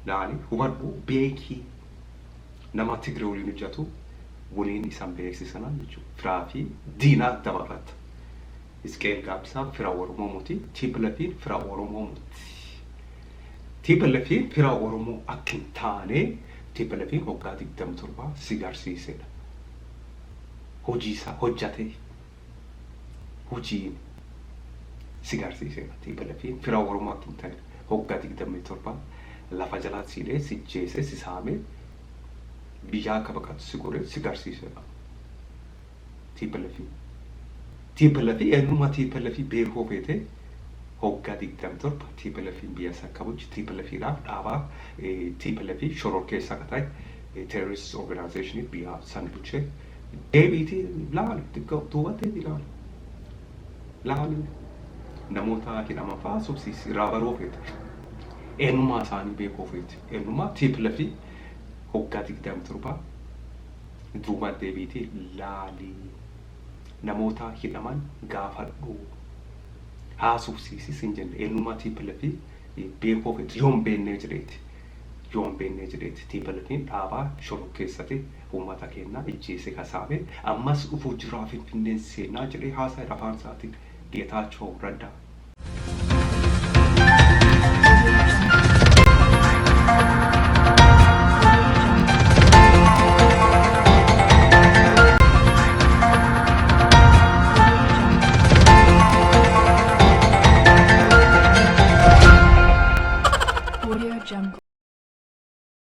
laali hubadhu beekii nama Tigree waliin hojjetu waliin isaan beeksisan jechuudha. Firaa fi diinaa dabalata. Iskeel gaabbisaa fira Oromoo muti. TPLF fira Oromoo muti. TPLF fira Oromoo akka hin taane TPLF waggaa 27 si garsiisedha. Hojii isaa hojjate. Hojiin si garsiisedha. TPLF fira Oromoo akka hin taane waggaa 27 lafa jalaatti siidhee si jeesee si saamee biyya akka baqatu si godhee si garsiisedha. TPLF eenyummaa TPLF beekuu feete waggaa 27 TPLF biyya isaa qabuchi TPLFidhaaf dhaabaa TPLF shororkeessa akka ta'e terrorist organization biyya san bulchee deebiitii ilaali duubattee ilaali. Ilaali namoota hidhaman fa'aa subsiisii raabaroo feete eenyummaa isaanii beekuu feete eenyummaa TPLF waggaa 27 duuba deebiitii ilaali. Namoota hidhaman gaafadhu haasofsiisi sin jenne eenyummaa TPLF beekuu feete yoon beennee jedheeti TPLF dhaabaa shororkeessate uummata keenyaa ijjeese kasaame ammas dhufuu jiraa Finfinneen seenaa jedhee haasaa afaan isaatiin Geetaachoo Raddaa. Audio Jungle.